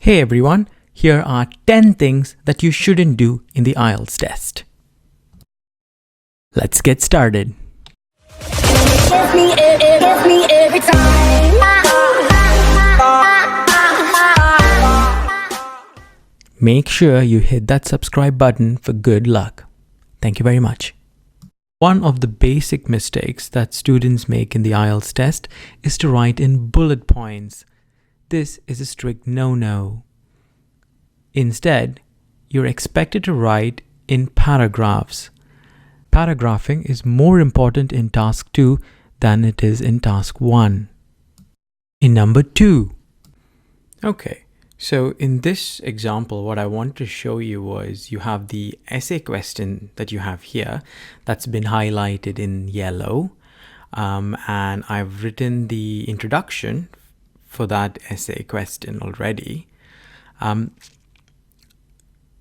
Hey everyone, here are 10 things that you shouldn't do in the IELTS test. Let's get started. Make sure you hit that subscribe button for good luck. Thank you very much. One of the basic mistakes that students make in the IELTS test is to write in bullet points. This is a strict no-no. Instead, you're expected to write in paragraphs. Paragraphing is more important in task 2 than it is in task 1. In number 2. Okay, so in this example, what I wanted to show you was you have the essay question that you have here that's been highlighted in yellow. And I've written the introduction for that essay question already.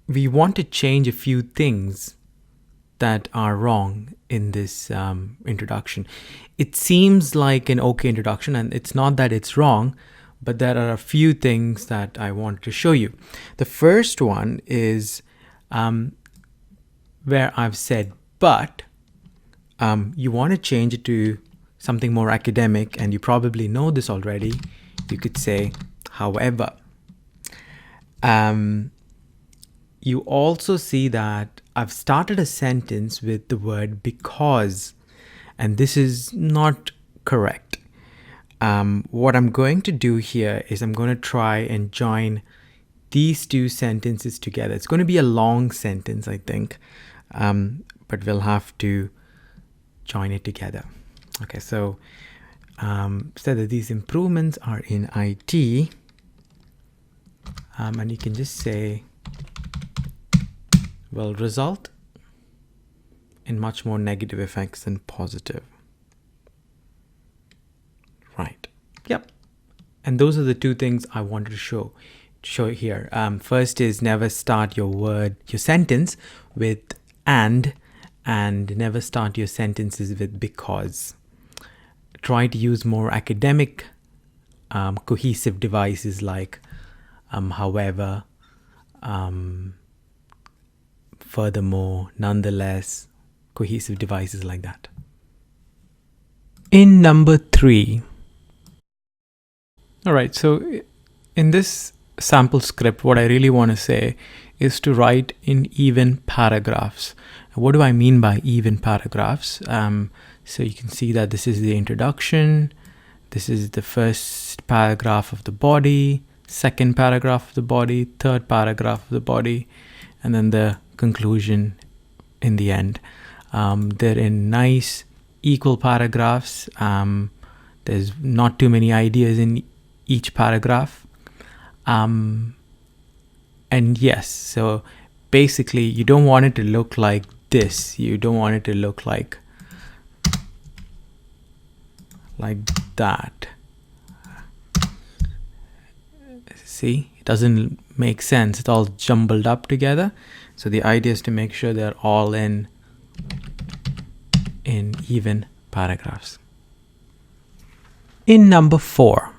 We want to change a few things that are wrong in this introduction. It seems like an okay introduction, and it's not that it's wrong, but there are a few things that I want to show you. The first one is where I've said but. You want to change it to something more academic, and you probably know this already. You could say however. You also see that I've started a sentence with the word because, and this is not correct. What I'm going to do here is I'm going to try and join these two sentences together. It's going to be a long sentence, I think, but we'll have to join it together. Okay, so said that these improvements are in IT, and you can just say will result in much more negative effects than positive. Right. Yep. And those are the two things I wanted to show here. First is never start your sentence with and never start your sentences with because. Try to use more academic cohesive devices like however, furthermore, nonetheless, cohesive devices like that. In number 3. All right, so in this sample script, what I really want to say is to write in even paragraphs. What do I mean by even paragraphs? So you can see that this is the introduction. This is the first paragraph of the body, second paragraph of the body, third paragraph of the body, and then the conclusion in the end. They're in nice equal paragraphs. There's not too many ideas in each paragraph. And yes, so basically you don't want it to look like this. You don't want it to look like that. See, it doesn't make sense. It's all jumbled up together. So the idea is to make sure they're all in even paragraphs. In number 4,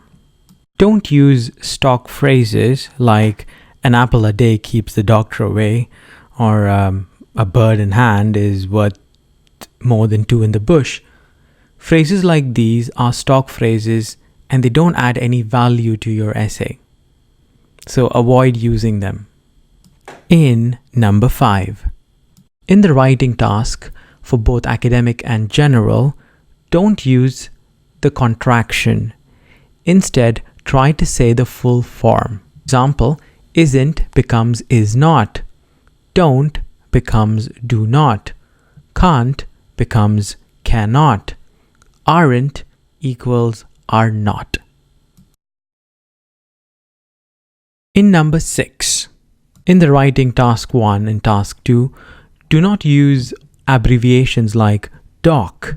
don't use stock phrases like an apple a day keeps the doctor away, or a bird in hand is worth more than 2 in the bush. Phrases like these are stock phrases and they don't add any value to your essay. So avoid using them. In number 5, in the writing task for both academic and general, don't use the contraction. Instead, try to say the full form. Example, isn't becomes is not. Don't becomes do not. Can't becomes cannot. Aren't equals are not. In number 6, in the writing task 1 and task 2, do not use abbreviations like doc,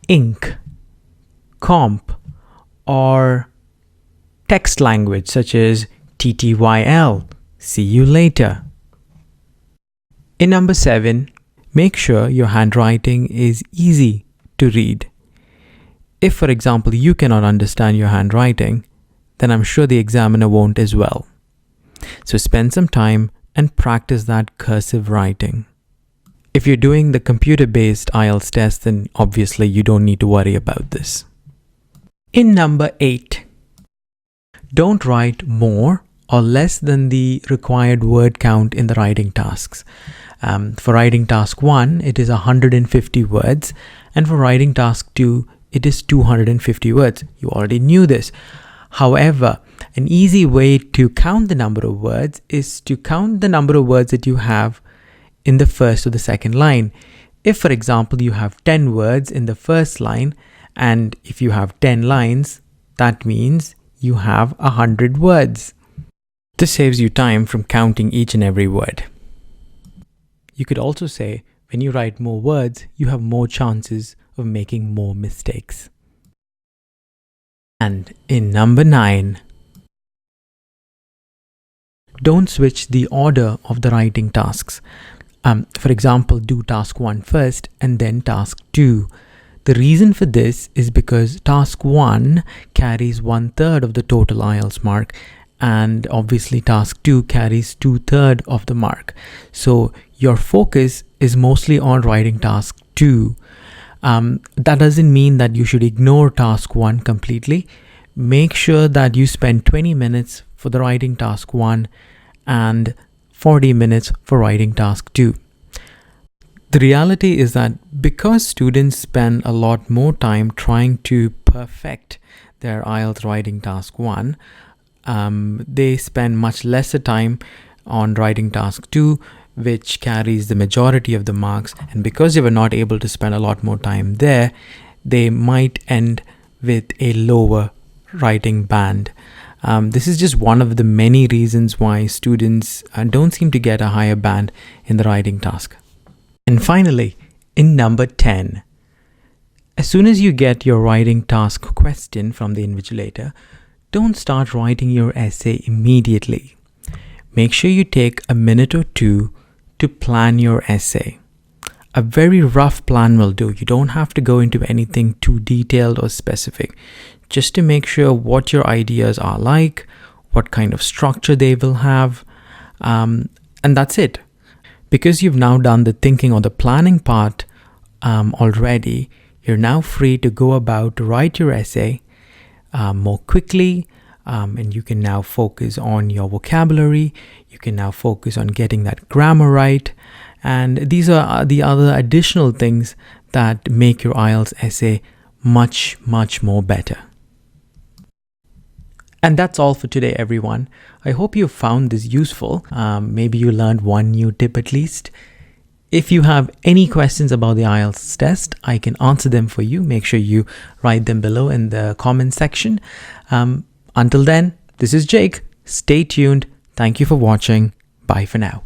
inc, comp, or text language such as TTYL, see you later. In number 7, make sure your handwriting is easy to read. If, for example, you cannot understand your handwriting, then I'm sure the examiner won't as well. So spend some time and practice that cursive writing. If you're doing the computer-based IELTS test, then obviously you don't need to worry about this. In number 8, don't write more or less than the required word count in the writing tasks. For writing task 1, it is 150 words, and for writing task 2, it is 250 words. You already knew this. However, an easy way to count the number of words is to count the number of words that you have in the first or the second line. If, for example, you have 10 words in the first line, and if you have 10 lines, that means you have 100 words. This saves you time from counting each and every word. You could also say, when you write more words, you have more chances of making more mistakes. And in number 9, don't switch the order of the writing tasks. For example, do task 1 first and then task 2. The reason for this is because task 1 carries 1/3 of the total IELTS mark, and obviously task 2 carries 2/3 of the mark. So your focus is mostly on writing task 2. That doesn't mean that you should ignore task 1 completely. Make sure that you spend 20 minutes for the writing task 1 and 40 minutes for writing task 2. The reality is that because students spend a lot more time trying to perfect their IELTS writing task 1, they spend much lesser time on writing task 2, which carries the majority of the marks. And because they were not able to spend a lot more time there, they might end with a lower writing band. This is just one of the many reasons why students don't seem to get a higher band in the writing task. And finally, in number 10, as soon as you get your writing task question from the invigilator, don't start writing your essay immediately. Make sure you take a minute or two to plan your essay. A very rough plan will do. You don't have to go into anything too detailed or specific, just to make sure what your ideas are like, what kind of structure they will have, and that's it. Because you've now done the thinking or the planning part already, you're now free to go about to write your essay more quickly, and you can now focus on your vocabulary. You can now focus on getting that grammar right, and these are the other additional things that make your IELTS essay much more better. And that's all for today, everyone. I hope you found this useful. Maybe you learned one new tip at least. If you have any questions about the IELTS test, I can answer them for you. Make sure you write them below in the comment section. Until then, this is Jake. Stay tuned. Thank you for watching. Bye for now.